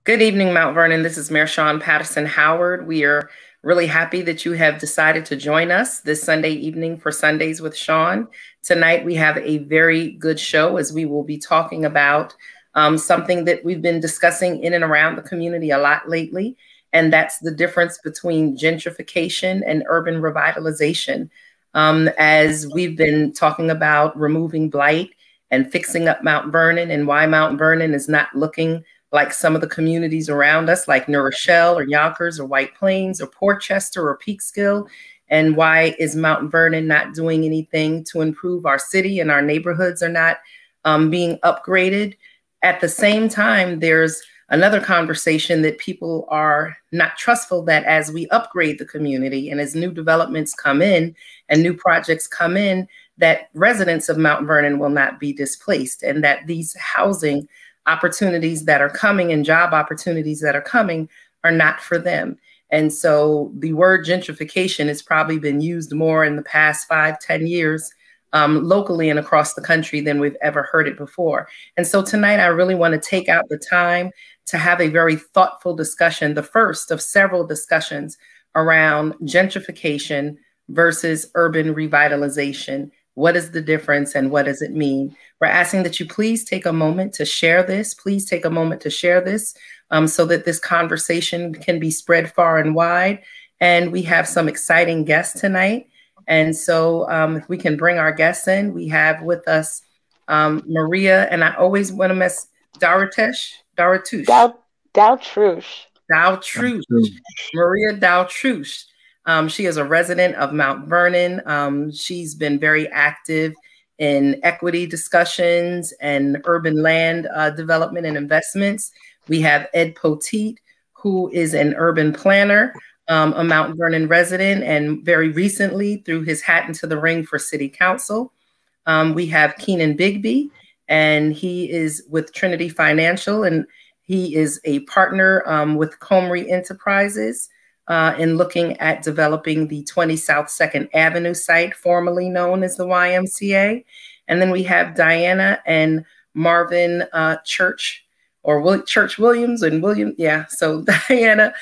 Good evening, Mount Vernon. This is Mayor Shawyn Patterson Howard. We are really happy that you have decided to join us this Sunday evening for Sundays with Shawyn. Tonight, we have a very good show as we will be talking about something that we've been discussing in and around the community a lot lately, and that's the difference between gentrification and urban revitalization. As we've been talking about removing blight and fixing up Mount Vernon and why Mount Vernon is not looking like some of the communities around us, like New Rochelle or Yonkers or White Plains or Port Chester or Peekskill. And why is Mount Vernon not doing anything to improve our city, and our neighborhoods are not being upgraded? At the same time, there's another conversation that people are not trustful that as we upgrade the community and as new developments come in and new projects come in, that residents of Mount Vernon will not be displaced, and that these housing opportunities that are coming and job opportunities that are coming are not for them. And so the word gentrification has probably been used more in the past 5-10 years locally and across the country than we've ever heard it before. And so tonight, I really want to take out the time to have a very thoughtful discussion, the first of several discussions around gentrification versus urban revitalization. What is the difference and what does it mean? We're asking that you please take a moment to share this. Please take a moment to share this so that this conversation can be spread far and wide. And we have some exciting guests tonight. And so if we can bring our guests in, we have with us Maria, and I always want to mess, Darutesh. Daltrush. Maria Daltrush. She is a resident of Mount Vernon. She's been very active in equity discussions and urban land development and investments. We have Ed Poteet, who is an urban planner, a Mount Vernon resident, and very recently threw his hat into the ring for city council. We have Keenan Bigby, and he is with Trinity Financial, and he is a partner with Comrie Enterprises in looking at developing the 20 South 2nd Avenue site, formerly known as the YMCA. And then we have Diana and Marvin Church, or Church Williams and William. Yeah, so Diana,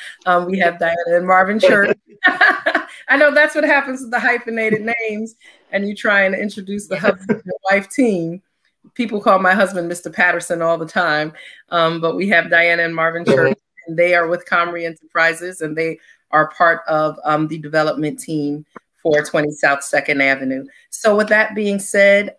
we have Diana and Marvin Church. I know that's what happens with the hyphenated names, and you try and introduce the husband and wife team. People call my husband Mr. Patterson all the time, but we have Diana and Marvin Church, and they are with Comrie Enterprises, and they are part of the development team for 20 South 2nd Avenue. So with that being said,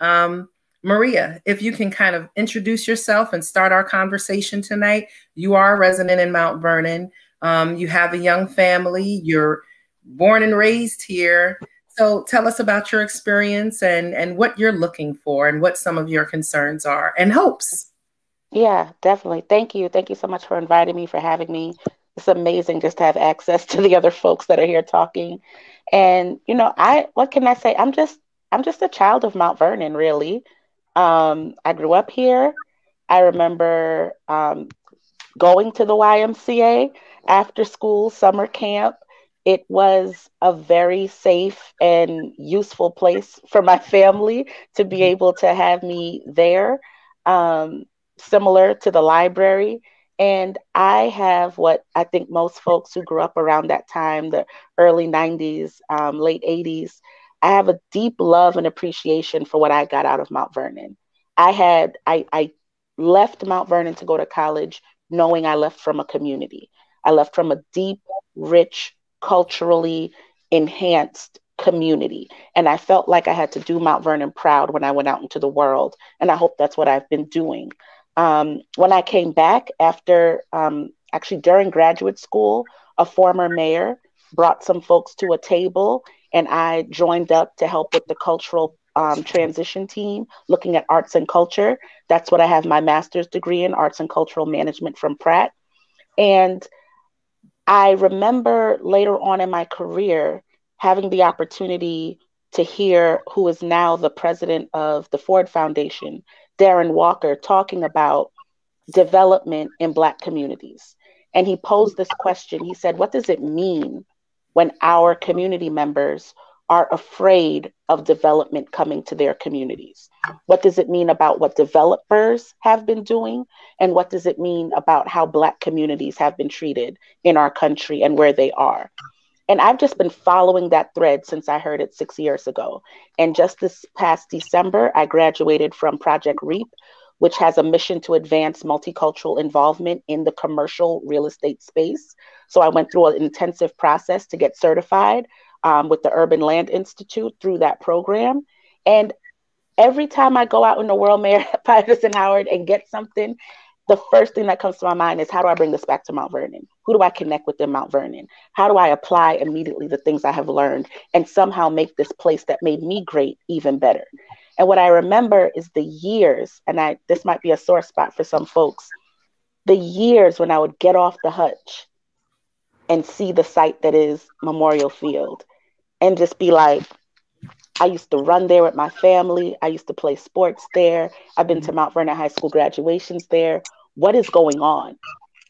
Maria, if you can kind of introduce yourself and start our conversation tonight. You are a resident in Mount Vernon. You have a young family. You're born and raised here. So tell us about your experience and what you're looking for and what some of your concerns are and hopes. Yeah, definitely. Thank you. Thank you so much for inviting me, for having me. It's amazing just to have access to the other folks that are here talking. And, what can I say? I'm just a child of Mount Vernon, really. I grew up here. I remember going to the YMCA after school summer camp. It was a very safe and useful place for my family to be able to have me there, similar to the library. And I have what I think most folks who grew up around that time, the early 90s, late 80s, I have a deep love and appreciation for what I got out of Mount Vernon. I left Mount Vernon to go to college knowing I left from a community. I left from a deep, rich, culturally enhanced community. And I felt like I had to do Mount Vernon proud when I went out into the world. And I hope that's what I've been doing. When I came back after, actually during graduate school, a former mayor brought some folks to a table, and I joined up to help with the cultural transition team, looking at arts and culture. That's what I have my master's degree in, arts and cultural management from Pratt. And I remember later on in my career having the opportunity to hear who is now the president of the Ford Foundation, Darren Walker, talking about development in Black communities. And he posed this question. He said, what does it mean when our community members are afraid of development coming to their communities? What does it mean about what developers have been doing? And what does it mean about how Black communities have been treated in our country and where they are? And I've just been following that thread since I heard it 6 years ago. And just this past December, I graduated from Project REAP, which has a mission to advance multicultural involvement in the commercial real estate space. So I went through an intensive process to get certified with the Urban Land Institute through that program. And every time I go out in the world, Mayor Patterson Howard, and get something, the first thing that comes to my mind is, how do I bring this back to Mount Vernon? Who do I connect with in Mount Vernon? How do I apply immediately the things I have learned and somehow make this place that made me great even better? And what I remember is the years, and this might be a sore spot for some folks, the years when I would get off the hutch and see the site that is Memorial Field and just be like, I used to run there with my family. I used to play sports there. I've been to Mount Vernon High School graduations there. What is going on?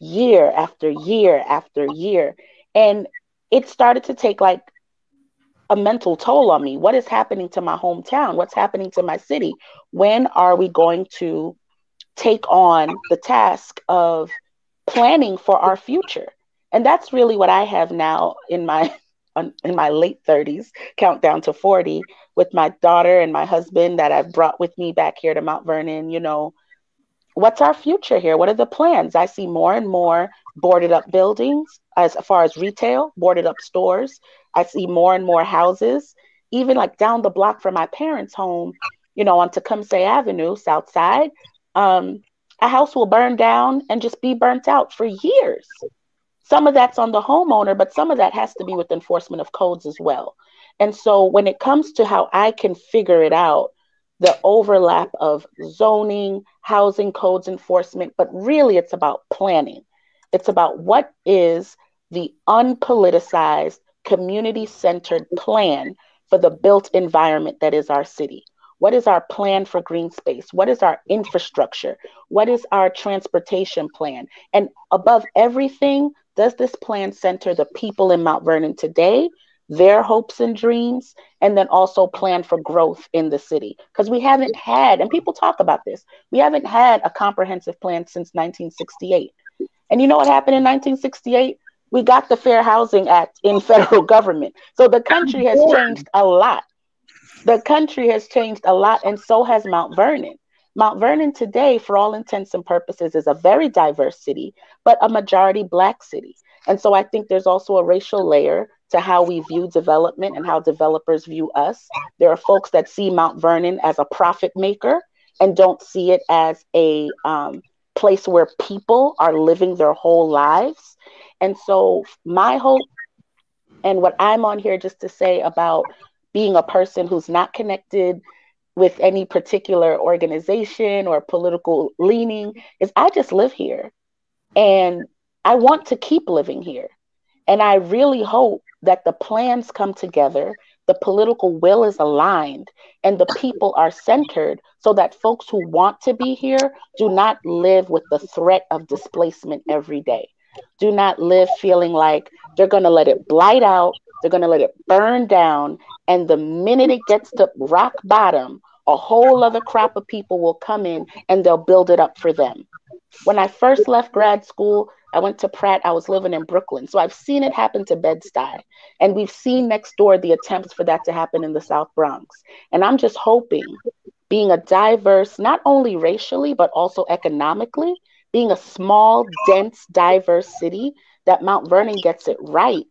Year after year after year. And it started to take like a mental toll on me. What is happening to my hometown? What's happening to my city? When are we going to take on the task of planning for our future? And that's really what I have now in my late 30s, countdown to 40, with my daughter and my husband that I've brought with me back here to Mount Vernon. What's our future here? What are the plans? I see more and more boarded up buildings as far as retail, boarded up stores. I see more and more houses, even like down the block from my parents' home, on Tecumseh Avenue, South Side. A house will burn down and just be burnt out for years. Some of that's on the homeowner, but some of that has to be with enforcement of codes as well. And so when it comes to how I can figure it out, the overlap of zoning, housing codes enforcement, but really it's about planning. It's about what is the unpoliticized, community-centered plan for the built environment that is our city. What is our plan for green space? What is our infrastructure? What is our transportation plan? And above everything, does this plan center the people in Mount Vernon today, their hopes and dreams, and then also plan for growth in the city? Because we haven't had, and people talk about this, we haven't had a comprehensive plan since 1968. And you know what happened in 1968? We got the Fair Housing Act in federal government. So the country has changed a lot. The country has changed a lot, and so has Mount Vernon. Mount Vernon today, for all intents and purposes, is a very diverse city, but a majority Black city. And so I think there's also a racial layer to how we view development and how developers view us. There are folks that see Mount Vernon as a profit maker and don't see it as a place where people are living their whole lives. And so my hope, and what I'm on here just to say about being a person who's not connected with any particular organization or political leaning, is I just live here and I want to keep living here. And I really hope that the plans come together, the political will is aligned, and the people are centered so that folks who want to be here do not live with the threat of displacement every day. Do not live feeling like they're going to let it blight out, they're going to let it burn down, and the minute it gets to rock bottom, a whole other crop of people will come in and they'll build it up for them. When I first left grad school, I went to Pratt. I was living in Brooklyn. So I've seen it happen to Bed-Stuy. And we've seen next door the attempts for that to happen in the South Bronx. And I'm just hoping, being a diverse, not only racially, but also economically, being a small, dense, diverse city, that Mount Vernon gets it right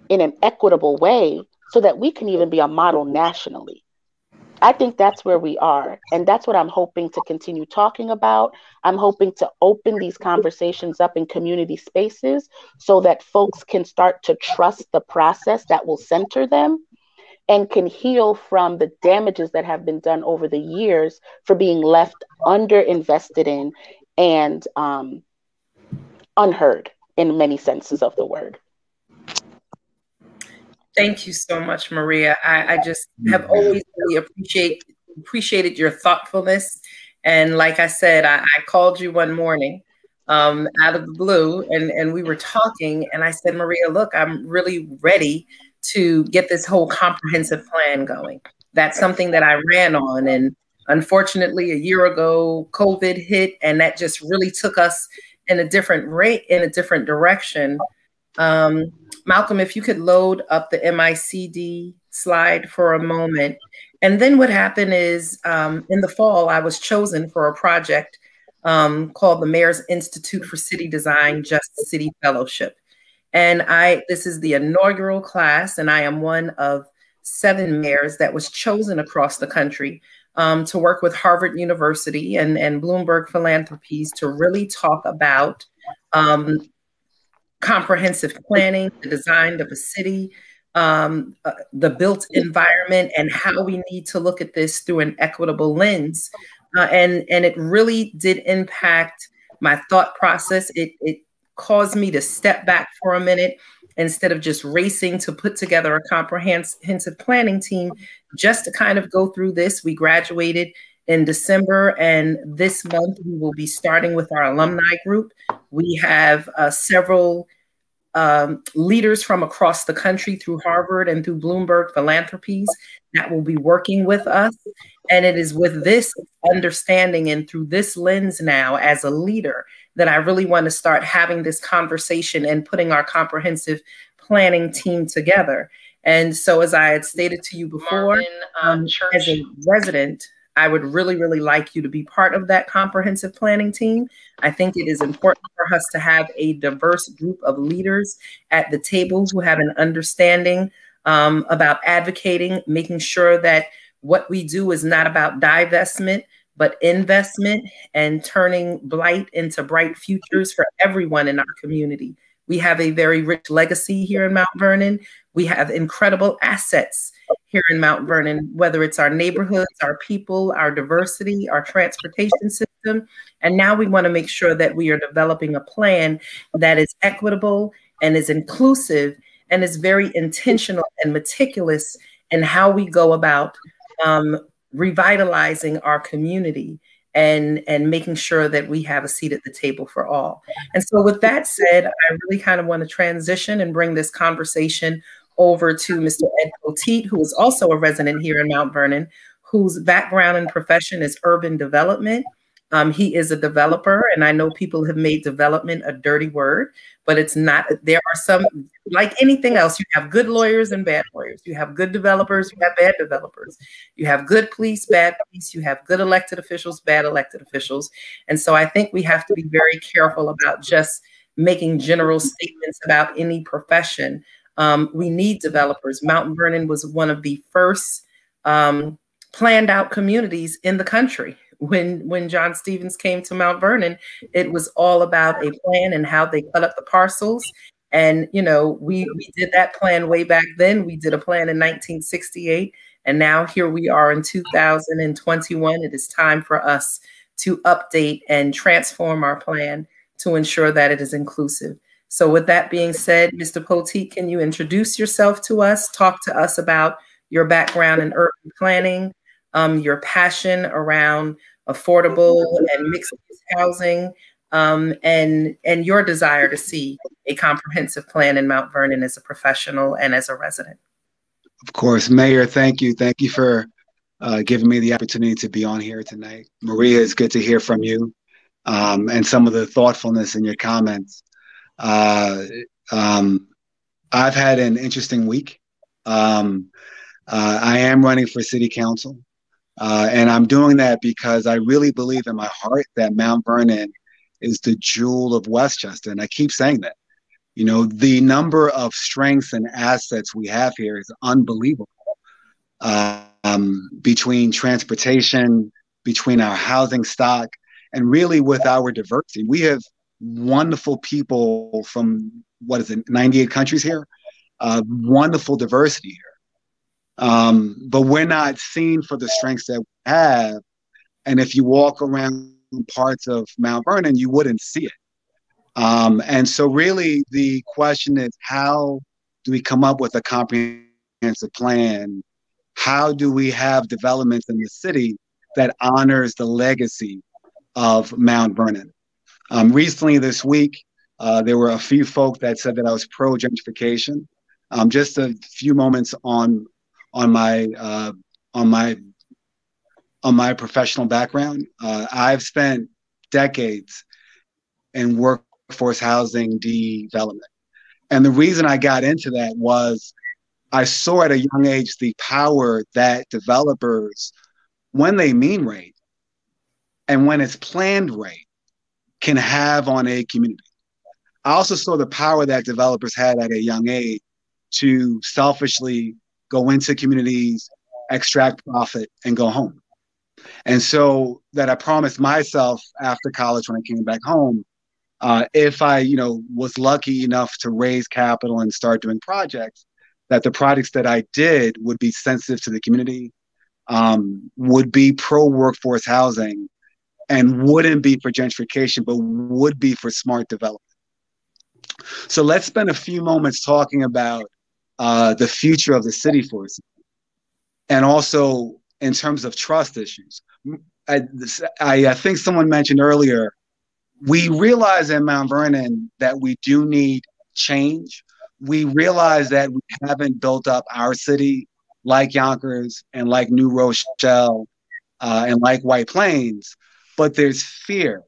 in an equitable way so that we can even be a model nationally. I think that's where we are. And that's what I'm hoping to continue talking about. I'm hoping to open these conversations up in community spaces so that folks can start to trust the process that will center them and can heal from the damages that have been done over the years for being left underinvested in and unheard in many senses of the word. Thank you so much, Maria. I just have always really appreciated your thoughtfulness. And like I said, I called you one morning out of the blue and we were talking and I said, Maria, look, I'm really ready to get this whole comprehensive plan going. That's something that I ran on. And unfortunately, a year ago, COVID hit, and that just really took us in a different rate, in a different direction. Malcolm, if you could load up the MICD slide for a moment. And then what happened is in the fall, I was chosen for a project called the Mayor's Institute for City Design, Just City Fellowship. And this is the inaugural class, and I am one of 7 mayors that was chosen across the country to work with Harvard University and Bloomberg Philanthropies to really talk about comprehensive planning, the design of a city, the built environment, and how we need to look at this through an equitable lens. And it really did impact my thought process. It caused me to step back for a minute instead of just racing to put together a comprehensive planning team just to kind of go through this. We graduated in December, and this month we will be starting with our alumni group. We have several leaders from across the country through Harvard and through Bloomberg Philanthropies that will be working with us. And it is with this understanding and through this lens now as a leader that I really want to start having this conversation and putting our comprehensive planning team together. And so, as I had stated to you before, as a resident, I would really, really like you to be part of that comprehensive planning team. I think it is important for us to have a diverse group of leaders at the table who have an understanding about advocating, making sure that what we do is not about divestment, but investment and turning blight into bright futures for everyone in our community. We have a very rich legacy here in Mount Vernon. We have incredible assets here in Mount Vernon, whether it's our neighborhoods, our people, our diversity, our transportation system. And now we want to make sure that we are developing a plan that is equitable and is inclusive and is very intentional and meticulous in how we go about revitalizing our community and making sure that we have a seat at the table for all. And so with that said, I really kind of want to transition and bring this conversation over to Mr. Ed Poteet, who is also a resident here in Mount Vernon, whose background and profession is urban development. He is a developer, and I know people have made development a dirty word, but it's not. There are some, like anything else, you have good lawyers and bad lawyers. You have good developers, you have bad developers. You have good police, bad police. You have good elected officials, bad elected officials. And so I think we have to be very careful about just making general statements about any profession. We need developers. Mount Vernon was one of the first planned out communities in the country. When John Stevens came to Mount Vernon, it was all about a plan and how they cut up the parcels. And, you know, we did that plan way back then. We did a plan in 1968. And now here we are in 2021. It is time for us to update and transform our plan to ensure that it is inclusive. So with that being said, Mr. Poteet, can you introduce yourself to us, talk to us about your background in urban planning, your passion around affordable and mixed-use housing, and your desire to see a comprehensive plan in Mount Vernon as a professional and as a resident. Of course, Mayor, thank you. Thank you for giving me the opportunity to be on here tonight. Maria, it's good to hear from you and some of the thoughtfulness in your comments. I've had an interesting week. I am running for city council. And I'm doing that because I really believe in my heart that Mount Vernon is the jewel of Westchester. And I keep saying that. You know, the number of strengths and assets we have here is unbelievable. Between transportation, between our housing stock, and really with our diversity. We have wonderful people from, 98 countries here? Wonderful diversity here. But we're not seen for the strengths that we have. And if you walk around parts of Mount Vernon, you wouldn't see it. And so really the question is, how do we come up with a comprehensive plan? How do we have developments in the city that honors the legacy of Mount Vernon? Recently this week, there were a few folk that said that I was pro-gentrification. Just a few moments on my uh, on my on my professional background. I've spent decades in workforce housing development, and the reason I got into that was I saw at a young age the power that developers, when they mean right and when it's planned right, can have on a community. I also saw the power that developers had at a young age to selfishly go into communities, extract profit, and go home. And so that I promised myself after college when I came back home, if I, was lucky enough to raise capital and start doing projects, that the projects that I did would be sensitive to the community, would be pro workforce housing, and wouldn't be for gentrification, but would be for smart development. So let's spend a few moments talking about the future of the city for us, and also in terms of trust issues. I think someone mentioned earlier, we realize in Mount Vernon that we do need change. We realize that we haven't built up our city like Yonkers and like New Rochelle and like White Plains, but there's fear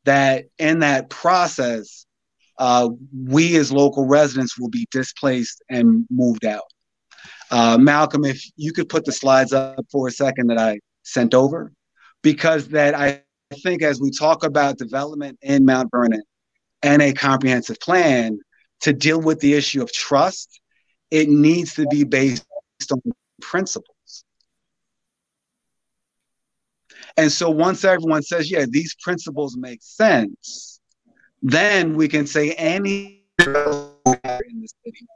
that in that process, we as local residents will be displaced and moved out. Malcolm, if you could put the slides up for a second that I sent over, because that I think as we talk about development in Mount Vernon and a comprehensive plan to deal with the issue of trust, it needs to be based on principles. And so once everyone says, yeah, these principles make sense, then we can say any in the city,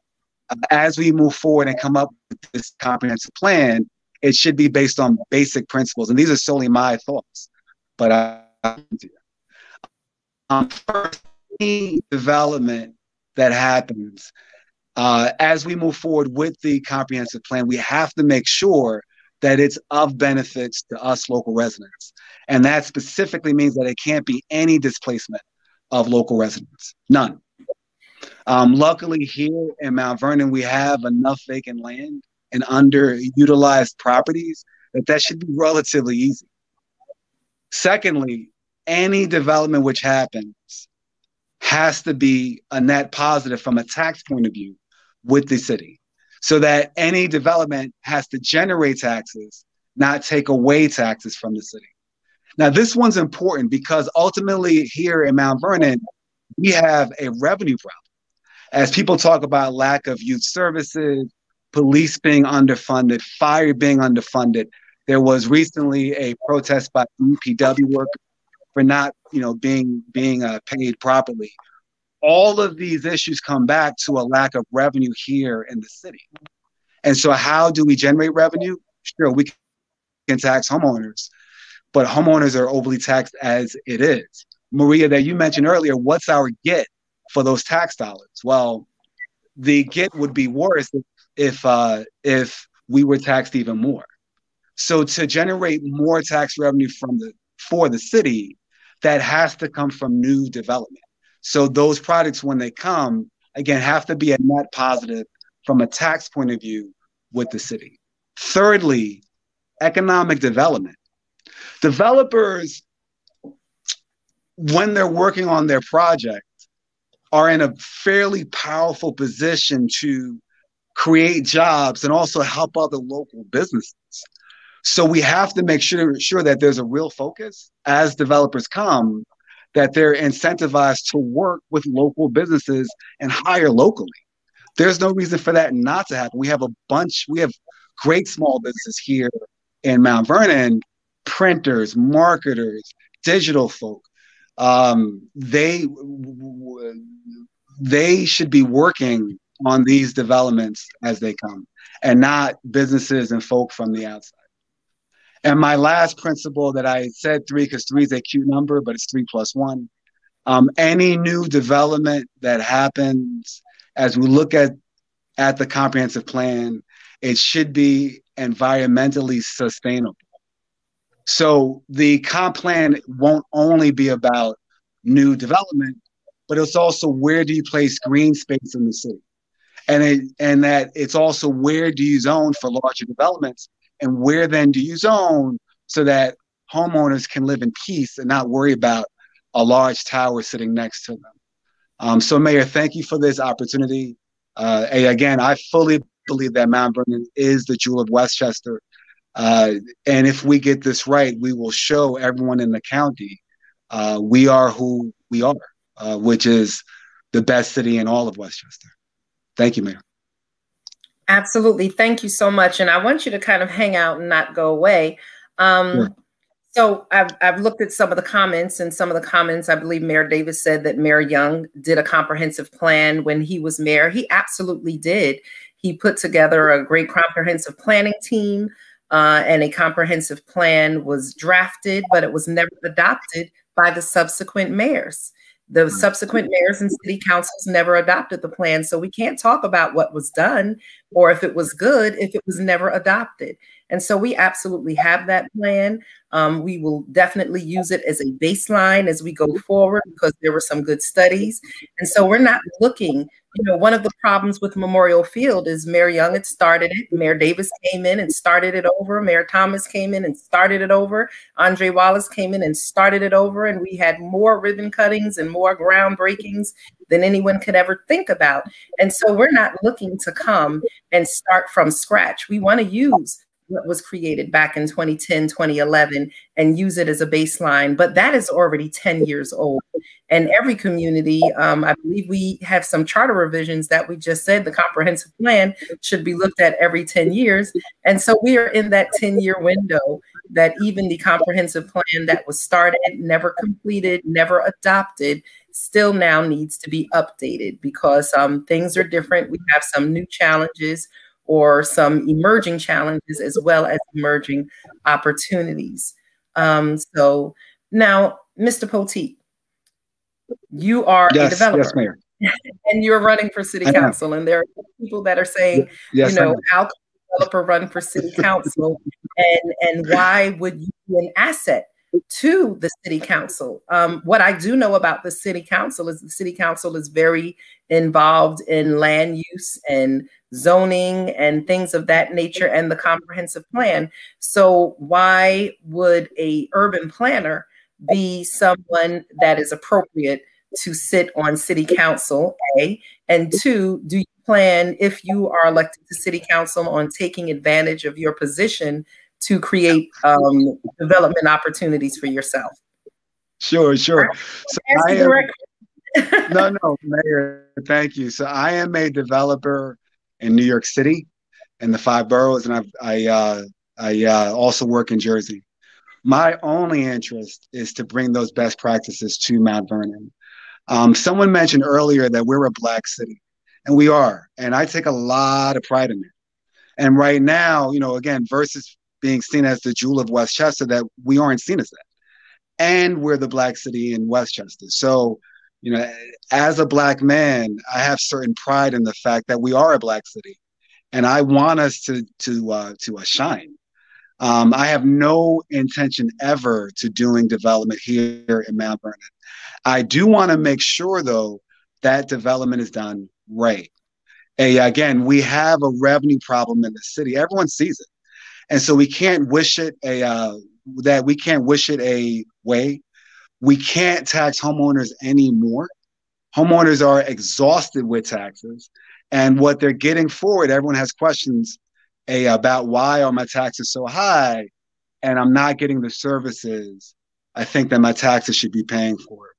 as we move forward and come up with this comprehensive plan, it should be based on basic principles. And these are solely my thoughts, but first, any development that happens, as we move forward with the comprehensive plan, we have to make sure that it's of benefits to us local residents. And that specifically means that it can't be any displacement of local residents, none. Luckily here in Mount Vernon, we have enough vacant land and underutilized properties that should be relatively easy. Secondly, any development which happens has to be a net positive from a tax point of view with the city, so that any development has to generate taxes, not take away taxes from the city. Now, this one's important because ultimately here in Mount Vernon, we have a revenue problem. As people talk about lack of youth services, police being underfunded, fire being underfunded, there was recently a protest by DPW workers for not, being paid properly. All of these issues come back to a lack of revenue here in the city. And so how do we generate revenue? Sure, we can tax homeowners, but homeowners are overly taxed as it is. Maria, that you mentioned earlier, what's our get for those tax dollars? Well, the get would be worse if we were taxed even more. So to generate more tax revenue for the city, that has to come from new development. So those products, when they come, again, have to be a net positive from a tax point of view with the city. Thirdly, economic development. Developers, when they're working on their project, are in a fairly powerful position to create jobs and also help other local businesses. So we have to make sure that there's a real focus as developers come, that they're incentivized to work with local businesses and hire locally. There's no reason for that not to happen. We have great small businesses here in Mount Vernon, printers, marketers, digital folk. They should be working on these developments as they come, and not businesses and folk from the outside. And my last principle, that I said 3 because 3 is a cute number, but it's 3 plus 1. Any new development that happens, as we look at the comprehensive plan, it should be environmentally sustainable. So the comp plan won't only be about new development, but it's also where do you place green space in the city? and that it's also where do you zone for larger developments, and where then do you zone so that homeowners can live in peace and not worry about a large tower sitting next to them. So, Mayor, thank you for this opportunity. Again, I fully believe that Mount Vernon is the jewel of Westchester. And if we get this right, we will show everyone in the county we are who we are, which is the best city in all of Westchester. Thank you, Mayor. Absolutely. Thank you so much. And I want you to kind of hang out and not go away. Sure. So I've looked at some of the comments, and some of the comments, I believe Mayor Davis said that Mayor Young did a comprehensive plan when he was mayor. He absolutely did. He put together a great comprehensive planning team, and a comprehensive plan was drafted, but it was never adopted by the subsequent mayors. The subsequent mayors and city councils never adopted the plan. So we can't talk about what was done or if it was good if it was never adopted. And so we absolutely have that plan. We will definitely use it as a baseline as we go forward, because there were some good studies. And so we're not looking, one of the problems with Memorial Field is Mayor Young had started it. Mayor Davis came in and started it over. Mayor Thomas came in and started it over. Andre Wallace came in and started it over. And we had more ribbon cuttings and more groundbreakings than anyone could ever think about. And so we're not looking to come and start from scratch. We want to use what was created back in 2010, 2011, and use it as a baseline. But that is already 10 years old. And every community, I believe we have some charter revisions that we just said the comprehensive plan should be looked at every 10 years. And so we are in that 10-year window that even the comprehensive plan that was started, never completed, never adopted, still now needs to be updated, because things are different. We have some new challenges or some emerging challenges, as well as emerging opportunities. So now, Mr. Poteet, you are a developer. Yes, Mayor. And you're running for city council. And there are people that are saying, yes, how can a developer run for city council? And why would you be an asset to the city council? What I do know about the city council is very involved in land use and zoning and things of that nature, and the comprehensive plan. So why would a urban planner be someone that is appropriate to sit on city council, A? And two, do you plan, if you are elected to city council, on taking advantage of your position to create development opportunities for yourself? Sure. So no, Mayor, thank you. So I am a developer in New York City and the 5 boroughs, and I also work in Jersey. My only interest is to bring those best practices to Mount Vernon. Someone mentioned earlier that we're a Black city, and we are, and I take a lot of pride in it. And right now, again, versus being seen as the jewel of Westchester, that we aren't seen as that. And we're the Black city in Westchester. So, as a Black man, I have certain pride in the fact that we are a Black city, and I want us to shine. I have no intention ever to doing development here in Mount Vernon. I do want to make sure, though, that development is done right. Again, we have a revenue problem in the city. Everyone sees it. And so we can't wish it away. We can't tax homeowners anymore. Homeowners are exhausted with taxes, and what they're getting for it, everyone has questions about why are my taxes so high, and I'm not getting the services I think that my taxes should be paying for.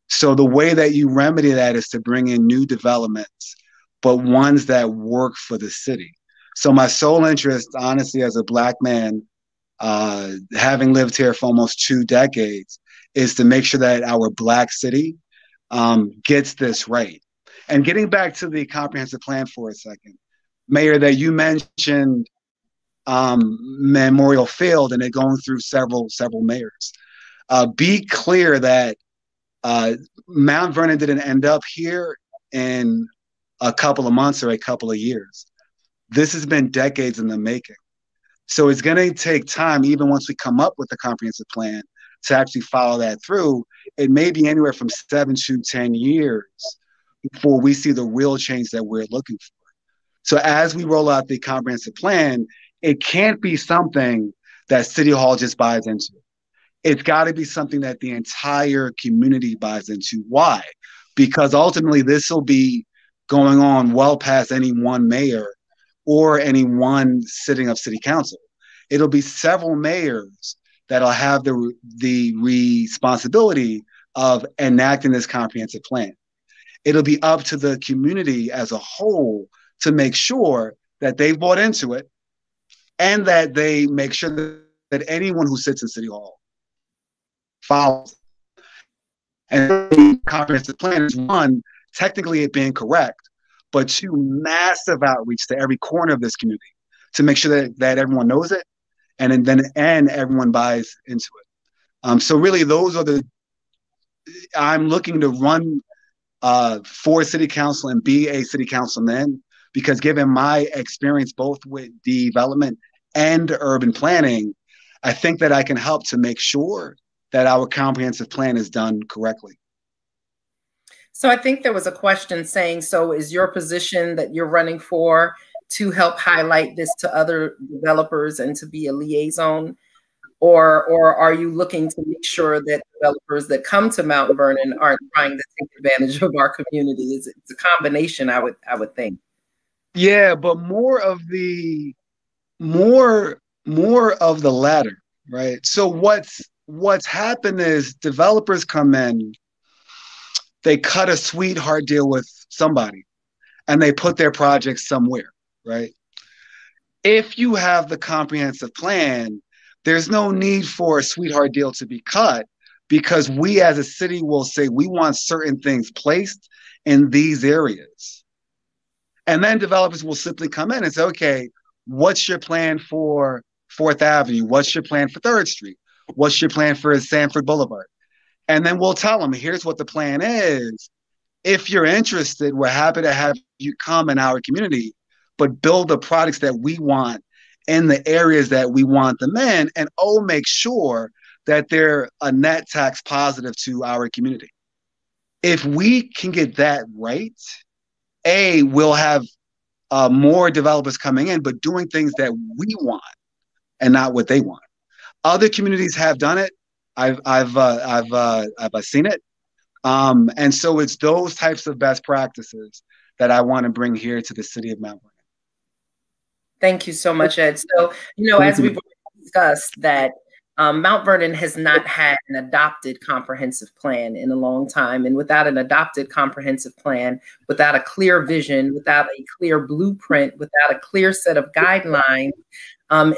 So the way that you remedy that is to bring in new developments, but ones that work for the city. So my sole interest, honestly, as a Black man, having lived here for almost 2 decades, is to make sure that our Black city gets this right. And getting back to the comprehensive plan for a second, Mayor, that you mentioned Memorial Field and it going through several mayors. Be clear that Mount Vernon didn't end up here in a couple of months or a couple of years. This has been decades in the making. So it's going to take time, even once we come up with a comprehensive plan, to actually follow that through. It may be anywhere from 7 to 10 years before we see the real change that we're looking for. So as we roll out the comprehensive plan, it can't be something that City Hall just buys into. It's got to be something that the entire community buys into. Why? Because ultimately this will be going on well past any one mayor or any one sitting of city council. It'll be several mayors that'll have the responsibility of enacting this comprehensive plan. It'll be up to the community as a whole to make sure that they've bought into it and that they make sure that anyone who sits in City Hall follows. And the comprehensive plan is one, technically it being correct, but two, massive outreach to every corner of this community to make sure that everyone knows it and everyone buys into it. So really those are I'm looking to run for city council and be a city councilman, because given my experience both with development and urban planning, I think that I can help to make sure that our comprehensive plan is done correctly. So I think there was a question saying, so is your position that you're running for to help highlight this to other developers and to be a liaison? Or are you looking to make sure that developers that come to Mount Vernon aren't trying to take advantage of our community? It's a combination, I would think. Yeah, but more of the latter, right? So what's happened is developers come in, they cut a sweetheart deal with somebody, and they put their project somewhere, right? If you have the comprehensive plan, there's no need for a sweetheart deal to be cut, because we as a city will say we want certain things placed in these areas. And then developers will simply come in and say, okay, what's your plan for 4th Avenue? What's your plan for 3rd Street? What's your plan for Sanford Boulevard? And then we'll tell them, here's what the plan is. If you're interested, we're happy to have you come in our community, but build the products that we want in the areas that we want them in, and make sure that they're a net tax positive to our community. If we can get that right, we'll have more developers coming in, but doing things that we want and not what they want. Other communities have done it. I've seen it. And so it's those types of best practices that I want to bring here to the city of Mount Vernon. Thank you so much, Ed. So, as we've discussed that Mount Vernon has not had an adopted comprehensive plan in a long time. And without an adopted comprehensive plan, without a clear vision, without a clear blueprint, without a clear set of guidelines,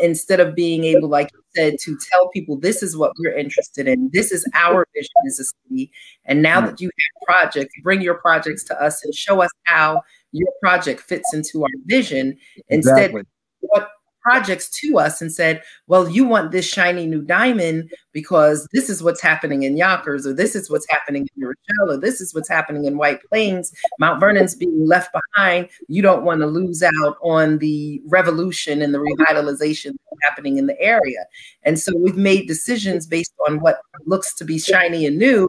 instead of being able, like you said, to tell people this is what we're interested in, this is our vision as a city. And now that you have projects, bring your projects to us and show us how your project fits into our vision. Instead, what projects to us and said, well, you want this shiny new diamond because this is what's happening in Yonkers, or this is what's happening in Rochelle, or this is what's happening in White Plains. Mount Vernon's being left behind. You don't want to lose out on the revolution and the revitalization that's happening in the area. And so we've made decisions based on what looks to be shiny and new,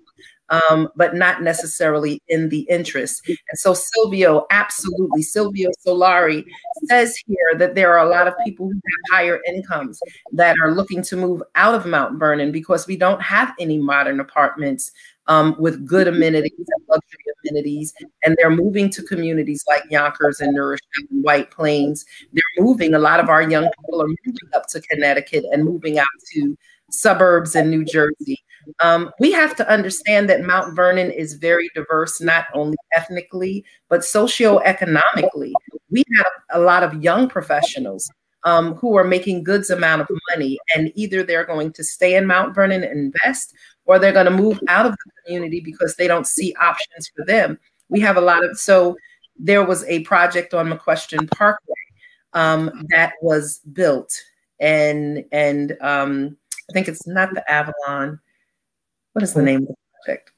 but not necessarily in the interest. And so Silvio Solari says here that there are a lot of people who have higher incomes that are looking to move out of Mount Vernon because we don't have any modern apartments with good amenities and luxury amenities. And they're moving to communities like Yonkers and New Rochelle and White Plains. They're moving, a lot of our young people are moving up to Connecticut and moving out to suburbs in New Jersey. We have to understand that Mount Vernon is very diverse, not only ethnically, but socioeconomically. We have a lot of young professionals who are making good amount of money, and either they're going to stay in Mount Vernon and invest, or they're going to move out of the community because they don't see options for them. We have a lot of, so there was a project on McQuestion Parkway that was built, and I think it's not the Avalon. What is the name of the project?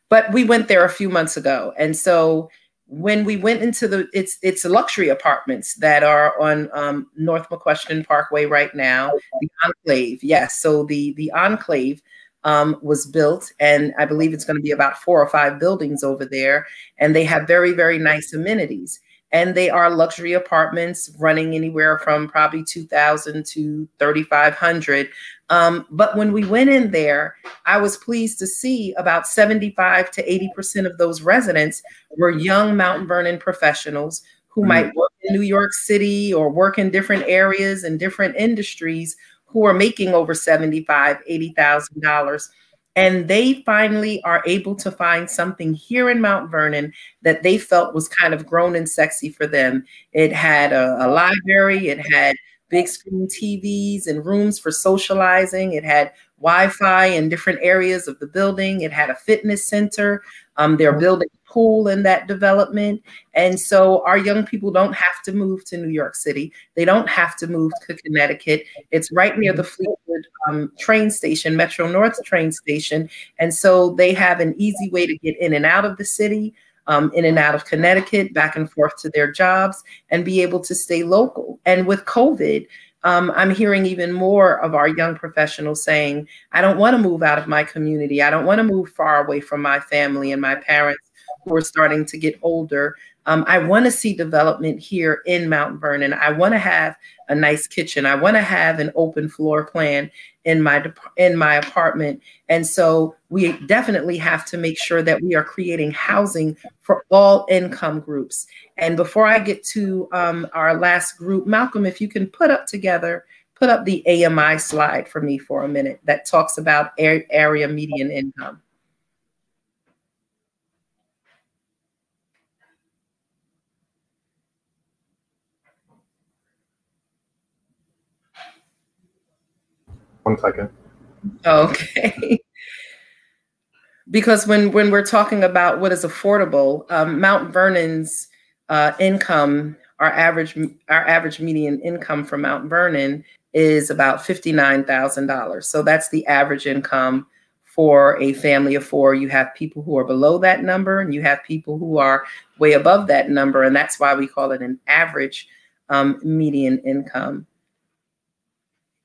But we went there a few months ago. And so when we went into it's luxury apartments that are on North McQuestion Parkway right now, the Enclave. Yes, so the Enclave was built, and I believe it's going to be about 4 or 5 buildings over there. And they have very, very nice amenities. and they are luxury apartments running anywhere from probably 2,000 to 3,500. But when we went in there, I was pleased to see about 75 to 80% of those residents were young Mount Vernon professionals who might work in New York City or work in different areas and different industries, who are making over $75,000, $80,000. And they finally are able to find something here in Mount Vernon that they felt was kind of grown and sexy for them. It had a library, it had big screen TVs and rooms for socializing. It had Wi-Fi in different areas of the building. It had a fitness center. They're building a pool in that development. And so our young people don't have to move to New York City. They don't have to move to Connecticut. It's right near the Fleetwood train station, Metro North train station. And so they have an easy way to get in and out of the city, in and out of Connecticut, back and forth to their jobs, and be able to stay local. And with COVID, I'm hearing even more of our young professionals saying, I don't want to move out of my community. I don't want to move far away from my family and my parents who are starting to get older. I want to see development here in Mount Vernon. I want to have a nice kitchen. I want to have an open floor plan in my apartment. And so we definitely have to make sure that we are creating housing for all income groups. And before I get to our last group, Malcolm, if you can put up the AMI slide for me for a minute that talks about area median income. One second. Okay. Because when we're talking about what is affordable, Mount Vernon's income, our average median income for Mount Vernon is about $59,000. So that's the average income for a family of four. You have people who are below that number, and you have people who are way above that number, and that's why we call it an average median income.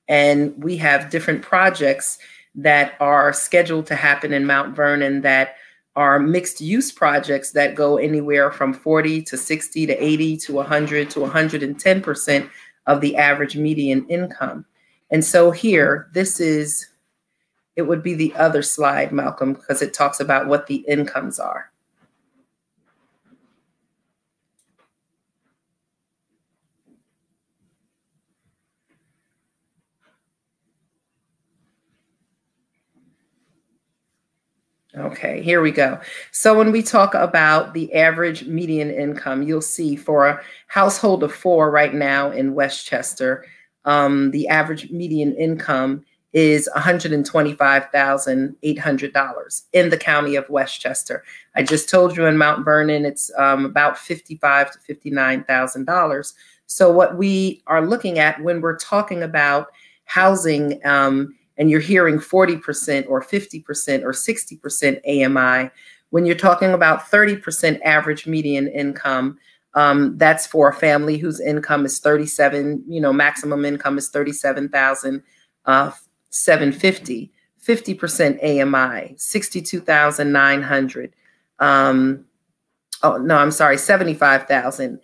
And we have different projects that are scheduled to happen in Mount Vernon that are mixed use projects that go anywhere from 40 to 60 to 80 to 100 to 110% of the average median income. And so here, it would be the other slide, Malcolm, because it talks about what the incomes are. Okay, here we go. So when we talk about the average median income, you'll see for a household of four right now in Westchester, the average median income is $125,800 in the county of Westchester. I just told you in Mount Vernon, it's about $55,000 to $59,000. So what we are looking at when we're talking about housing, and you're hearing 40% or 50% or 60% AMI, when you're talking about 30% average median income, that's for a family whose income is maximum income is $37,750, 50% AMI, $62,900. Oh, no, I'm sorry, 75,000.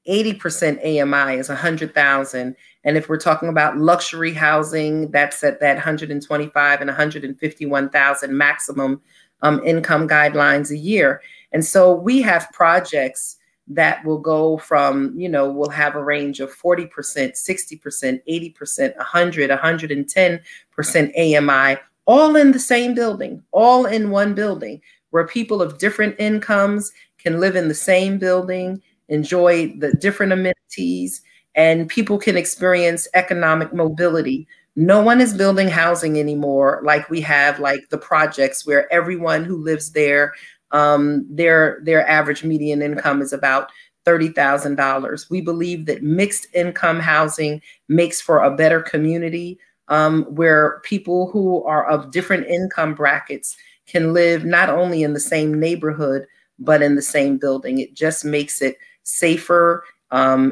80% AMI is 100,000. And if we're talking about luxury housing, that's at that 125 and 151,000 maximum income guidelines a year. And so we have projects that will go from, we'll have a range of 40%, 60%, 80%, 100, 110% AMI, all in the same building, all in one building, where people of different incomes can live in the same building, enjoy the different amenities, and people can experience economic mobility. No one is building housing anymore like we have, like the projects where everyone who lives there, their average median income is about $30,000. We believe that mixed income housing makes for a better community, where people who are of different income brackets can live not only in the same neighborhood, but in the same building. It just makes it safer.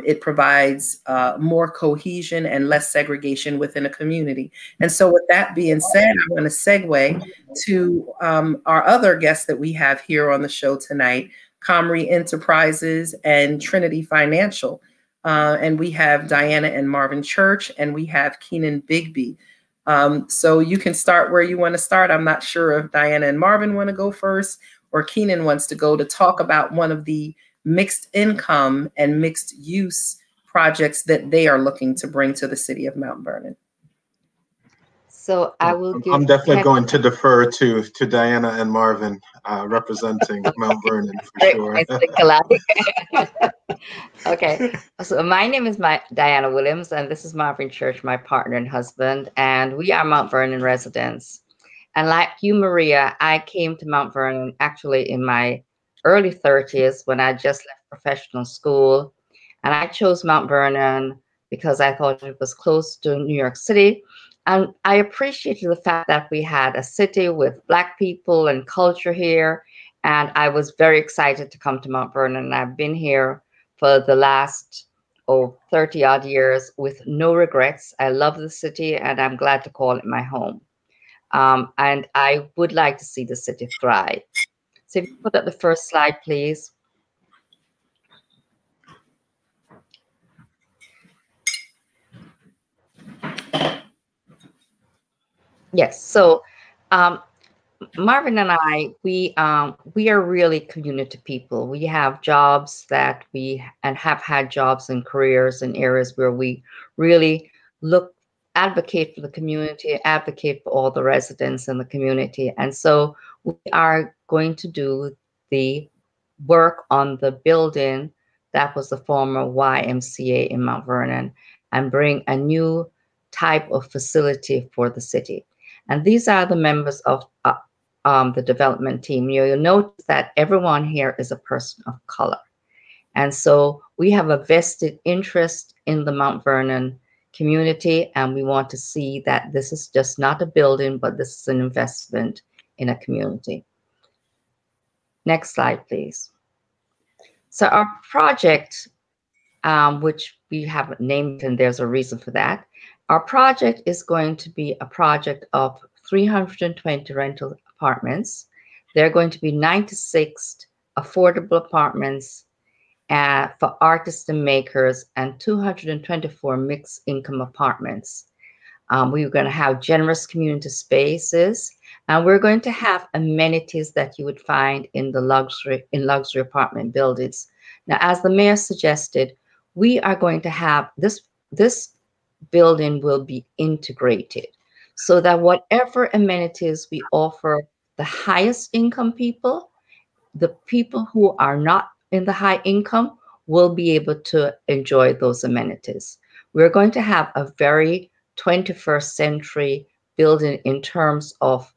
It provides more cohesion and less segregation within a community. And so with that being said, I want to segue to our other guest that we have here on the show tonight, Comrie Enterprises, and Trinity Financial. And we have Diana and Marvin Church, and we have Keenan Bigby. So you can start where you want to start. I'm not sure if Diana and Marvin want to go first or Keenan wants to go to talk about one of the mixed income and mixed use projects that they are looking to bring to the city of Mount Vernon. So I will give. I'm definitely going to defer to Diana and Marvin representing Mount Vernon for sure. Okay, so my name is Diana Williams, and this is Marvin Church, my partner and husband, and we are Mount Vernon residents. And like you, Maria, I came to Mount Vernon actually in my early 30s when I just left professional school. And I chose Mount Vernon because I thought it was close to New York City. And I appreciated the fact that we had a city with Black people and culture here. And I was very excited to come to Mount Vernon. And I've been here for the last 30 odd years with no regrets. I love the city and I'm glad to call it my home. And I would like to see the city thrive. So if you put up the first slide, please. Yes, so Marvin and I, we are really community people. We have jobs that have had jobs and careers in areas where we really advocate for the community, advocate for all the residents in the community. And so we are going to do the work on the building that was the former YMCA in Mount Vernon and bring a new type of facility for the city. And these are the members of the development team. You'll notice that everyone here is a person of color. And so we have a vested interest in the Mount Vernon community, and we want to see that this is just not a building, but this is an investment in a community. Next slide, please. So our project, which we haven't named, and there's a reason for that. Our project is going to be a project of 320 rental apartments. There are going to be 96 affordable apartments for artists and makers and 224 mixed income apartments. We're going to have generous community spaces, and we're going to have amenities that you would find in the luxury apartment buildings. Now, as the mayor suggested, we are going to have this building will be integrated so that whatever amenities we offer the highest income people, the people who are not in the high income will be able to enjoy those amenities. We're going to have a very 21st century building in terms of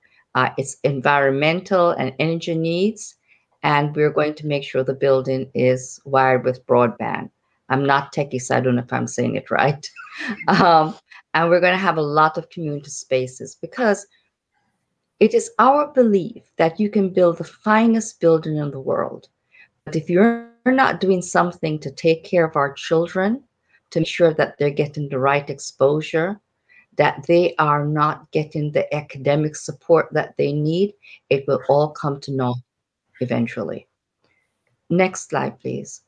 its environmental and energy needs, and we're going to make sure the building is wired with broadband. I'm not techie, so I don't know if I'm saying it right. And we're going to have a lot of community spaces because it is our belief that you can build the finest building in the world. But if you're not doing something to take care of our children, to make sure that they're getting the right exposure, that they are not getting the academic support that they need, it will all come to naught eventually. Next slide, please.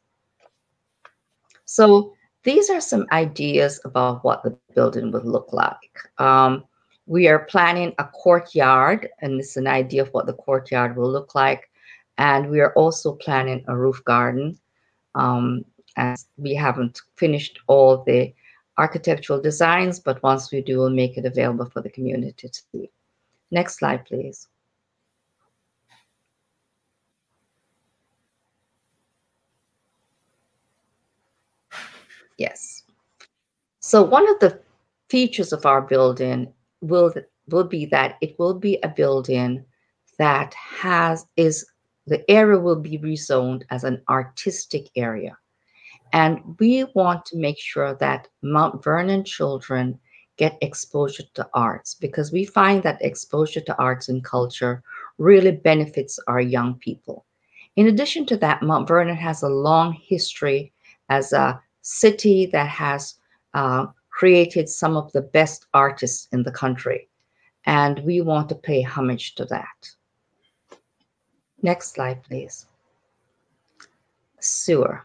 So these are some ideas about what the building would look like. We are planning a courtyard, and this is an idea of what the courtyard will look like. And we are also planning a roof garden. As we haven't finished all the architectural designs, but once we do, we'll make it available for the community to see. Next slide, please. Yes. So one of the features of our building will be that it will be a building that the area will be rezoned as an artistic area. And we want to make sure that Mount Vernon children get exposure to arts, because we find that exposure to arts and culture really benefits our young people. In addition to that, Mount Vernon has a long history as a city that has created some of the best artists in the country, and we want to pay homage to that. Next slide, please. Sewer.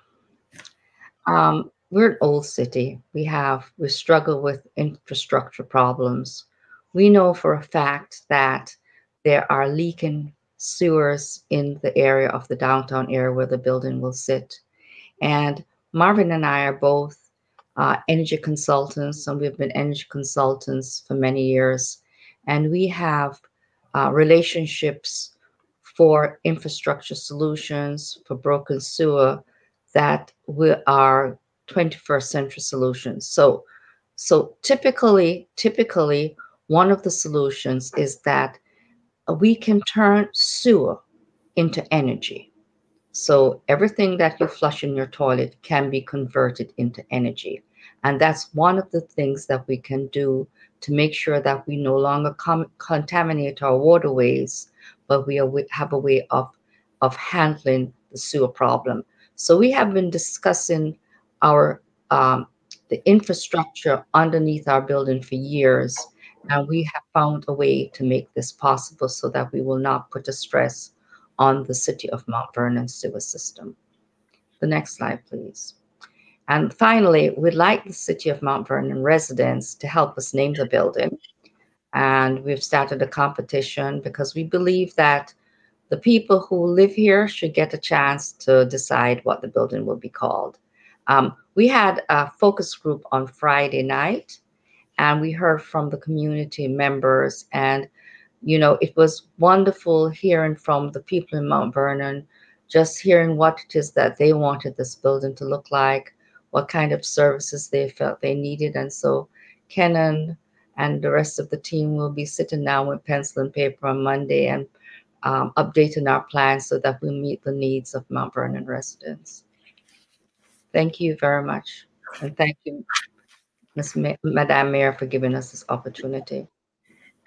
We're an old city. We struggle with infrastructure problems. We know for a fact that there are leaking sewers in the area of the downtown area where the building will sit. And Marvin and I are both energy consultants, and we've been energy consultants for many years. And we have relationships for infrastructure solutions, for broken sewer, that we are 21st century solutions. So typically, one of the solutions is that we can turn sewer into energy. So everything that you flush in your toilet can be converted into energy. And that's one of the things that we can do to make sure that we no longer contaminate our waterways, but we have a way of handling the sewer problem. So we have been discussing our the infrastructure underneath our building for years, and we have found a way to make this possible so that we will not put a stress on the city of Mount Vernon sewer system. The next slide, please. And finally, we'd like the city of Mount Vernon residents to help us name the building. And we've started a competition because we believe that the people who live here should get a chance to decide what the building will be called. We had a focus group on Friday night, and we heard from the community members, and you know, it was wonderful hearing from the people in Mount Vernon, just hearing what it is that they wanted this building to look like, what kind of services they felt they needed. And so Kenan and the rest of the team will be sitting down with pencil and paper on Monday and updating our plans so that we meet the needs of Mount Vernon residents. Thank you very much. And thank you, Madam Mayor, for giving us this opportunity.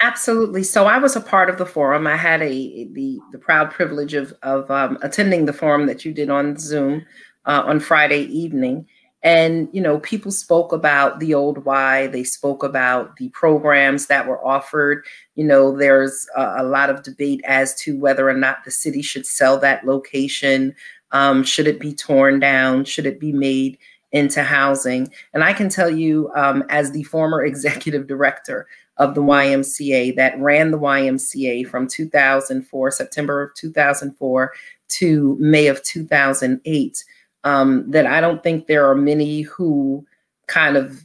Absolutely. So I was a part of the forum. I had the proud privilege of attending the forum that you did on Zoom on Friday evening. And, you know, people spoke about the old Y. They spoke about the programs that were offered. You know, there's a lot of debate as to whether or not the city should sell that location. Should it be torn down? Should it be made into housing? And I can tell you, as the former executive director of the YMCA that ran the YMCA from 2004, September of 2004 to May of 2008, that I don't think there are many who kind of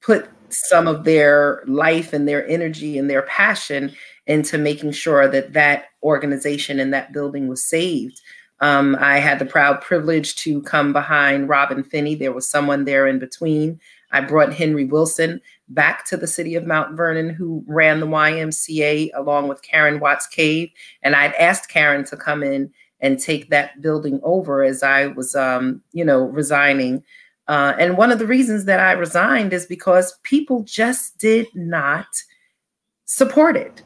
put some of their life and their energy and their passion into making sure that that organization and that building was saved. I had the proud privilege to come behind Robin Finney. There was someone there in between. I brought Henry Wilson back to the city of Mount Vernon, who ran the YMCA along with Karen Watts Cave. And I'd asked Karen to come in and take that building over as I was, you know, resigning. And one of the reasons that I resigned is because people just did not support it.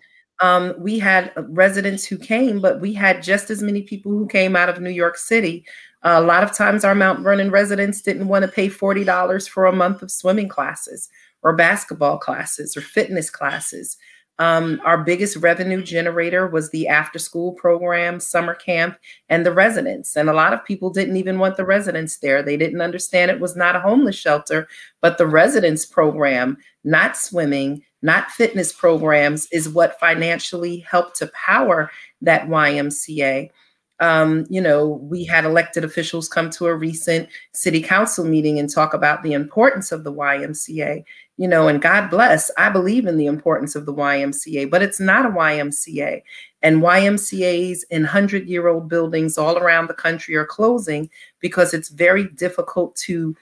We had residents who came, but we had just as many people who came out of New York City. A lot of times our Mount Vernon residents didn't want to pay $40 for a month of swimming classes or basketball classes or fitness classes. Our biggest revenue generator was the after-school program, summer camp, and the residents. And a lot of people didn't even want the residents there. They didn't understand it was not a homeless shelter, but the residents program, not swimming, not fitness programs, is what financially helped to power that YMCA. You know, we had elected officials come to a recent city council meeting and talk about the importance of the YMCA, you know, and God bless, I believe in the importance of the YMCA, but it's not a YMCA. And YMCAs in 100-year-old buildings all around the country are closing because it's very difficult to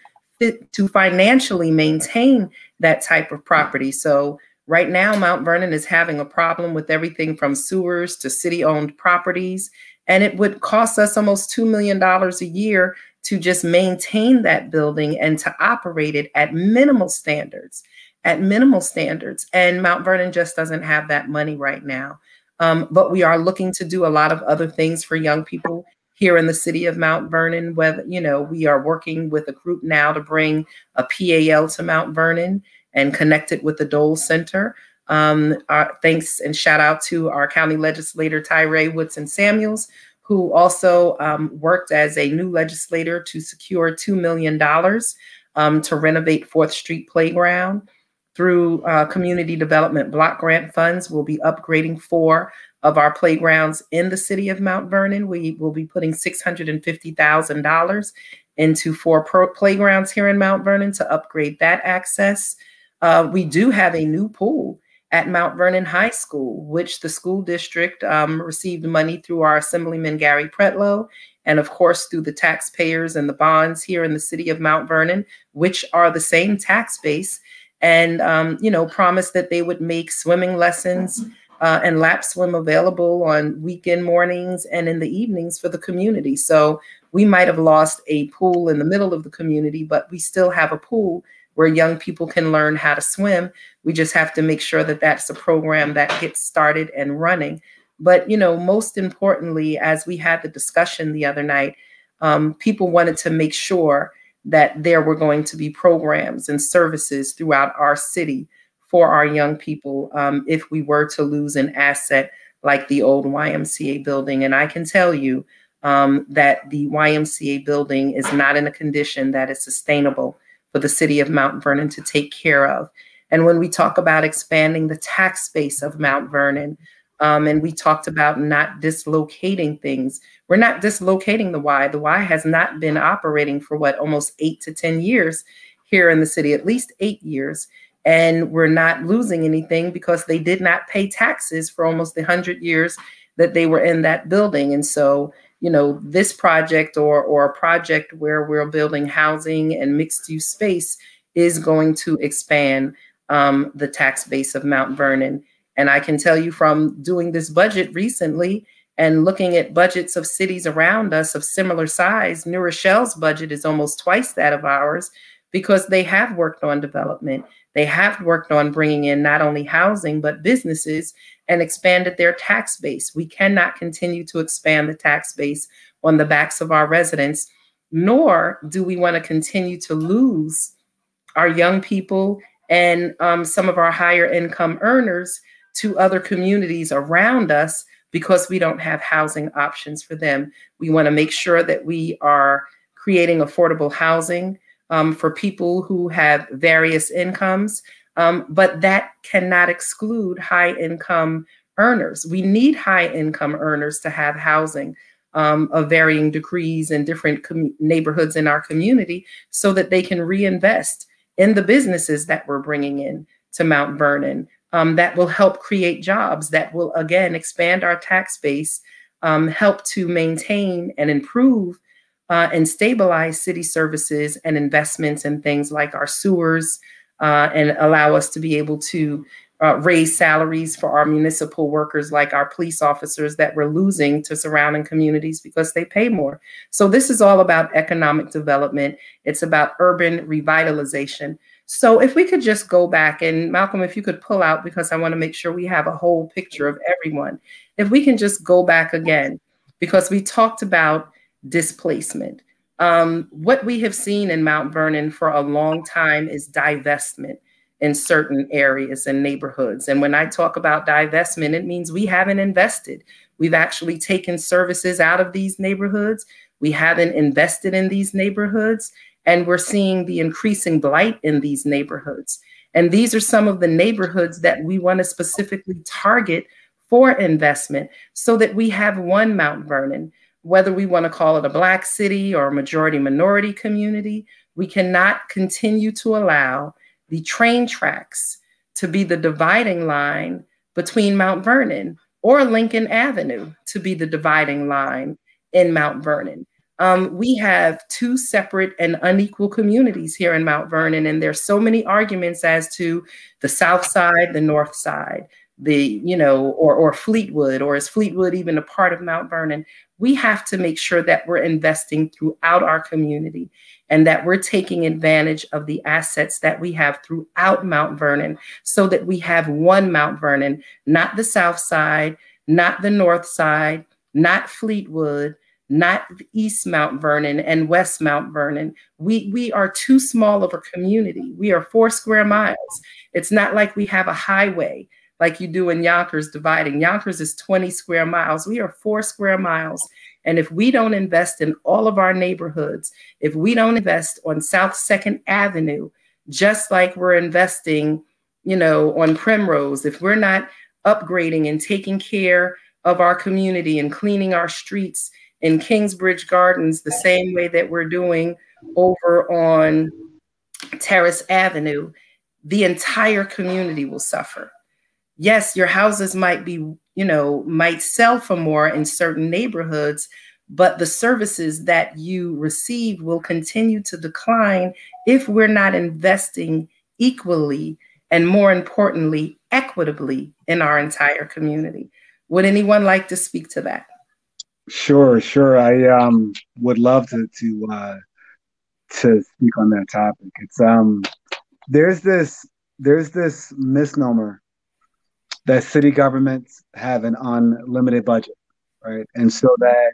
financially maintain that type of property. So right now, Mount Vernon is having a problem with everything from sewers to city-owned properties. And it would cost us almost $2 million a year to just maintain that building and to operate it at minimal standards, And Mount Vernon just doesn't have that money right now. But we are looking to do a lot of other things for young people here in the city of Mount Vernon. Whether, you know, we are working with a group now to bring a PAL to Mount Vernon and connect it with the Dole Center. Thanks and shout out to our county legislator, Tyree Woodson Samuels, who also worked as a new legislator to secure $2 million to renovate 4th Street Playground. Through community development block grant funds, we'll be upgrading 4 of our playgrounds in the city of Mount Vernon. We will be putting $650,000 into 4 playgrounds here in Mount Vernon to upgrade that access. We do have a new pool at Mount Vernon High School, which the school district received money through our Assemblyman Gary Pretlow, and of course through the taxpayers and the bonds here in the city of Mount Vernon, which are the same tax base, and promised that they would make swimming lessons and lap swim available on weekend mornings and in the evenings for the community. So we might have lost a pool in the middle of the community, but we still have a pool where young people can learn how to swim. We just have to make sure that that's a program that gets started and running. But, most importantly, as we had the discussion the other night, people wanted to make sure that there were going to be programs and services throughout our city for our young people if we were to lose an asset like the old YMCA building. And I can tell you that the YMCA building is not in a condition that is sustainable for the city of Mount Vernon to take care of. And when we talk about expanding the tax base of Mount Vernon, and we talked about not dislocating things, we're not dislocating the Y. The Y has not been operating for almost 8 to 10 years here in the city, at least 8 years. And we're not losing anything because they did not pay taxes for almost 100 years that they were in that building. And so, this project or a project where we're building housing and mixed use space is going to expand the tax base of Mount Vernon. And I can tell you from doing this budget recently and looking at budgets of cities around us of similar size, New Rochelle's budget is almost twice that of ours because they have worked on development. They have worked on bringing in not only housing, but businesses and expanded their tax base. We cannot continue to expand the tax base on the backs of our residents, nor do we want to continue to lose our young people and some of our higher income earners to other communities around us because we don't have housing options for them. We want to make sure that we are creating affordable housing for people who have various incomes, but that cannot exclude high income earners. We need high income earners to have housing of varying degrees in different neighborhoods in our community so that they can reinvest in the businesses that we're bringing in to Mount Vernon. That will help create jobs, that will, again, expand our tax base, help to maintain and improve and stabilize city services and investments in things like our sewers, and allow us to be able to raise salaries for our municipal workers, like our police officers that we're losing to surrounding communities because they pay more. So this is all about economic development. It's about urban revitalization. So if we could just go back, and Malcolm, if you could pull out, because I want to make sure we have a whole picture of everyone. If we can just go back again, because we talked about displacement. What we have seen in Mount Vernon for a long time is divestment in certain areas and neighborhoods. And when I talk about divestment, it means we haven't invested. We've actually taken services out of these neighborhoods. We haven't invested in these neighborhoods. And we're seeing the increasing blight in these neighborhoods. And these are some of the neighborhoods that we want to specifically target for investment so that we have one Mount Vernon. Whether we want to call it a Black city or a majority minority community, we cannot continue to allow the train tracks to be the dividing line between Mount Vernon, or Lincoln Avenue to be the dividing line in Mount Vernon. We have 2 separate and unequal communities here in Mount Vernon, and there's so many arguments as to the South Side, the North Side, or Fleetwood, or is Fleetwood even a part of Mount Vernon? We have to make sure that we're investing throughout our community and that we're taking advantage of the assets that we have throughout Mount Vernon so that we have one Mount Vernon, not the South Side, not the North Side, not Fleetwood, not East Mount Vernon and West Mount Vernon. We are too small of a community. We are 4 square miles. It's not like we have a highway like you do in Yonkers dividing. Yonkers is 20 square miles. We are 4 square miles. And if we don't invest in all of our neighborhoods, if we don't invest on South 2nd Avenue, just like we're investing, you know, on Primrose, if we're not upgrading and taking care of our community and cleaning our streets in Kingsbridge Gardens the same way that we're doing over on Terrace Avenue, the entire community will suffer. Yes, your houses might be, you know, might sell for more in certain neighborhoods, but the services that you receive will continue to decline if we're not investing equally and, more importantly, equitably in our entire community. Would anyone like to speak to that? Sure. I would love to speak on that topic. It's there's this misnomer that city governments have an unlimited budget, right? And so that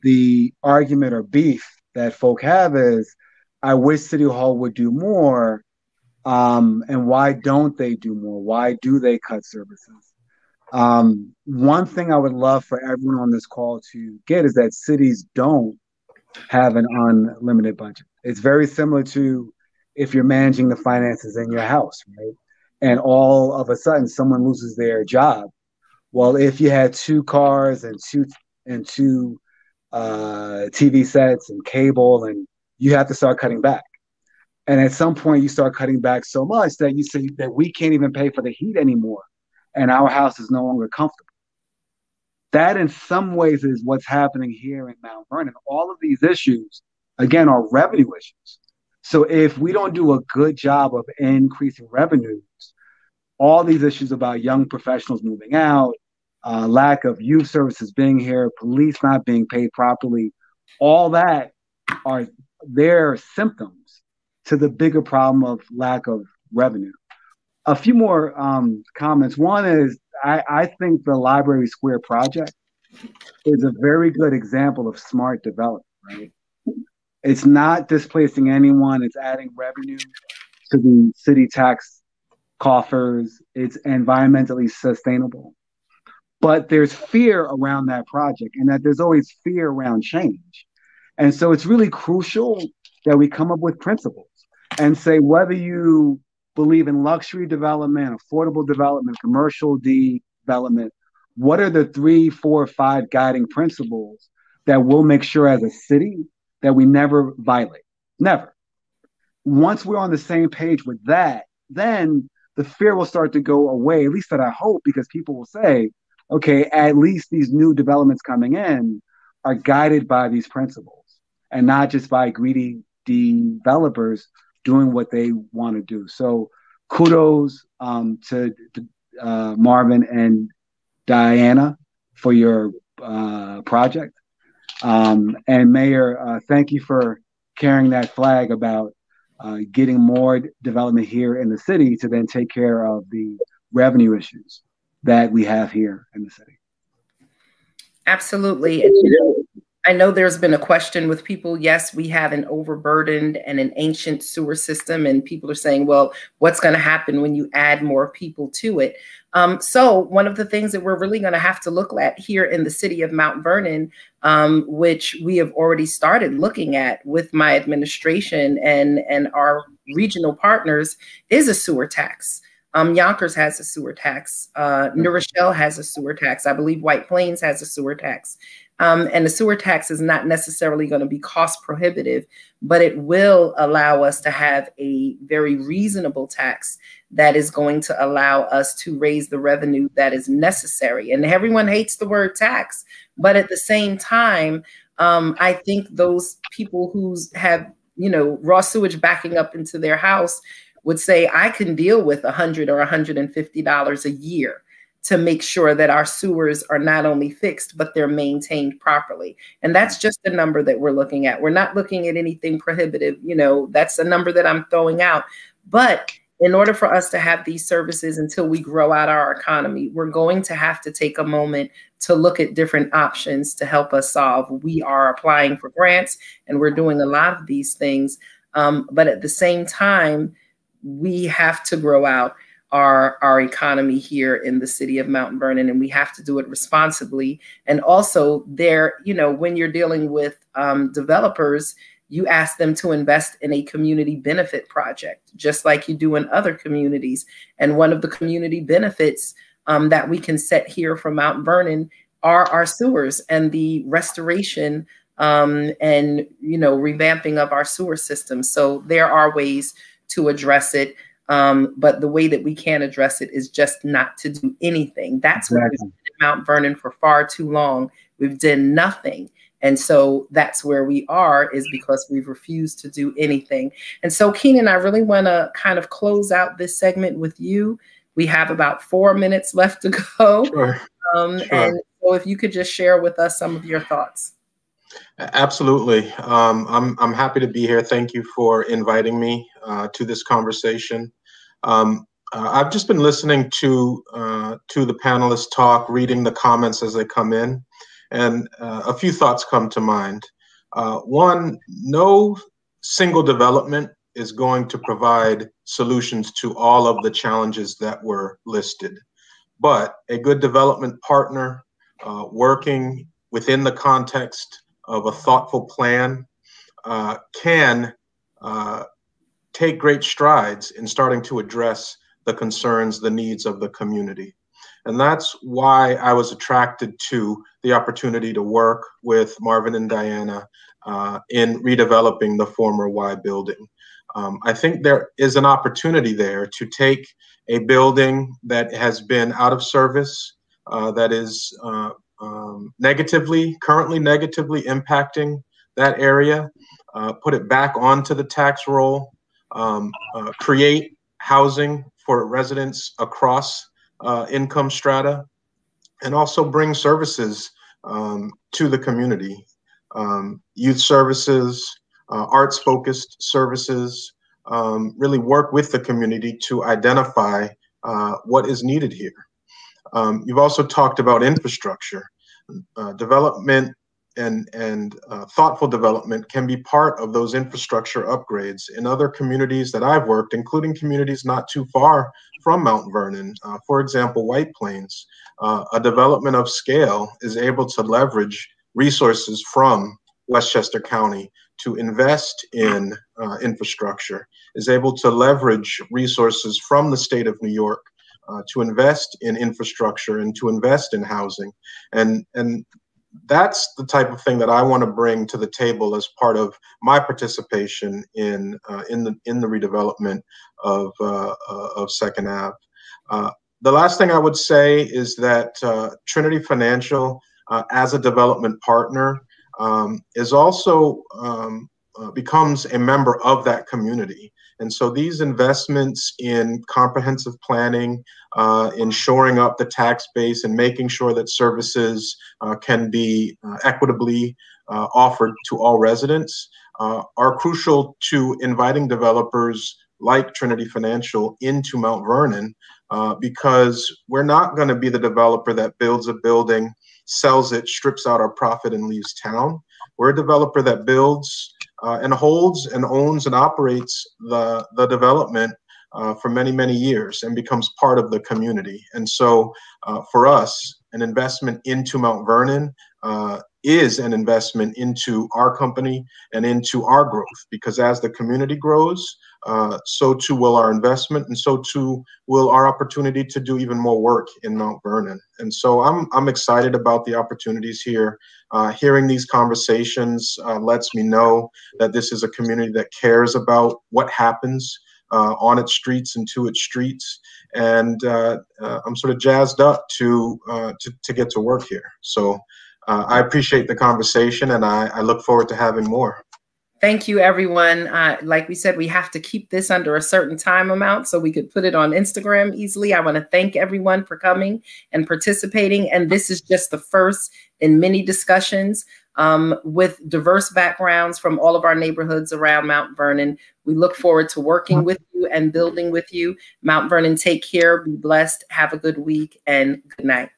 the argument or beef that folk have is, I wish City Hall would do more, and why don't they do more? Why do they cut services? One thing I would love for everyone on this call to get is that cities don't have an unlimited budget. It's very similar to if you're managing the finances in your house, right? And all of a sudden someone loses their job. Well, if you had 2 cars and two TV sets and cable, and you have to start cutting back. And at some point you start cutting back so much that you say that we can't even pay for the heat anymore, and our house is no longer comfortable. That in some ways is what's happening here in Mount Vernon. All of these issues, again, are revenue issues. So if we don't do a good job of increasing revenues, all these issues about young professionals moving out, lack of youth services being here, police not being paid properly, all that are their symptoms to the bigger problem of lack of revenue. A few more comments. One is, I think the Library Square project is a very good example of smart development, right? It's not displacing anyone. It's adding revenue to the city tax coffers. It's environmentally sustainable. But there's fear around that project, and that there's always fear around change. And so it's really crucial that we come up with principles and say, whether you believe in luxury development, affordable development, commercial development, what are the 3, 4, 5 guiding principles that we'll make sure as a city that we never violate? Never. Once we're on the same page with that, then the fear will start to go away, at least that I hope, because people will say, okay, at least these new developments coming in are guided by these principles and not just by greedy developers doing what they want to do. So kudos to Marvin and Diana for your project. And Mayor, thank you for carrying that flag about getting more development here in the city to then take care of the revenue issues that we have here in the city. Absolutely. I know there's been a question with people. Yes, we have an overburdened and an ancient sewer system, and people are saying, well, what's going to happen when you add more people to it? So one of the things that we're really going to have to look at here in the city of Mount Vernon, which we have already started looking at with my administration and our regional partners, is a sewer tax. Yonkers has a sewer tax. New Rochelle has a sewer tax. I believe White Plains has a sewer tax. And the sewer tax is not necessarily going to be cost prohibitive, but it will allow us to have a very reasonable tax that is going to allow us to raise the revenue that is necessary. And everyone hates the word tax, but at the same time, I think those people who have, you know, raw sewage backing up into their house would say, I can deal with $100 or $150 a year to make sure that our sewers are not only fixed, but they're maintained properly. And that's just the number that we're looking at. We're not looking at anything prohibitive. You know, that's a number that I'm throwing out. But in order for us to have these services until we grow out our economy, we're going to have to take a moment to look at different options to help us solve. We are applying for grants and we're doing a lot of these things. But at the same time, we have to grow out our economy here in the city of Mount Vernon, and we have to do it responsibly. And also there, you know, when you're dealing with developers, you ask them to invest in a community benefit project, just like you do in other communities. And one of the community benefits that we can set here from Mount Vernon are our sewers and the restoration and, you know, revamping of our sewer system. So there are ways to address it. But the way that we can address it is just not to do anything. That's what we've done in Mount Vernon for far too long. We've done nothing. And so that's where we are, is because we've refused to do anything. And so, Keenan, I really want to kind of close out this segment with you. We have about 4 minutes left to go. Sure. And so if you could just share with us some of your thoughts. Absolutely. I'm happy to be here. Thank you for inviting me to this conversation. I've just been listening to the panelists talk, reading the comments as they come in, and a few thoughts come to mind. One, no single development is going to provide solutions to all of the challenges that were listed, but a good development partner working within the context of a thoughtful plan can take great strides in starting to address the concerns, the needs of the community. And that's why I was attracted to the opportunity to work with Marvin and Diana in redeveloping the former Y building. I think there is an opportunity there to take a building that has been out of service, that is currently negatively impacting that area, put it back onto the tax roll, create housing for residents across income strata, and also bring services to the community, youth services, arts-focused services, really work with the community to identify what is needed here. You've also talked about infrastructure. Development and thoughtful development can be part of those infrastructure upgrades in other communities that I've worked, including communities not too far from Mount Vernon. For example, White Plains, a development of scale is able to leverage resources from Westchester County to invest in infrastructure, is able to leverage resources from the state of New York to invest in infrastructure and to invest in housing. And that's the type of thing that I want to bring to the table as part of my participation in the redevelopment of Second Ave. The last thing I would say is that Trinity Financial, as a development partner, is also becomes a member of that community. And so these investments in comprehensive planning, in shoring up the tax base and making sure that services can be equitably offered to all residents are crucial to inviting developers like Trinity Financial into Mount Vernon, because we're not going to be the developer that builds a building, sells it, strips out our profit, and leaves town. We're a developer that builds and holds and owns and operates the development for many, many years and becomes part of the community. And so for us, an investment into Mount Vernon is an investment into our company and into our growth, because as the community grows, so too will our investment, and so too will our opportunity to do even more work in Mount Vernon. And so I'm excited about the opportunities here. Hearing these conversations lets me know that this is a community that cares about what happens on its streets and to its streets. And I'm sort of jazzed up to get to work here. So I appreciate the conversation, and I look forward to having more. Thank you, everyone. Like we said, we have to keep this under a certain time amount so we could put it on Instagram easily. I want to thank everyone for coming and participating. And this is just the first in many discussions with diverse backgrounds from all of our neighborhoods around Mount Vernon. We look forward to working with you and building with you. Mount Vernon, take care, be blessed, have a good week, and good night.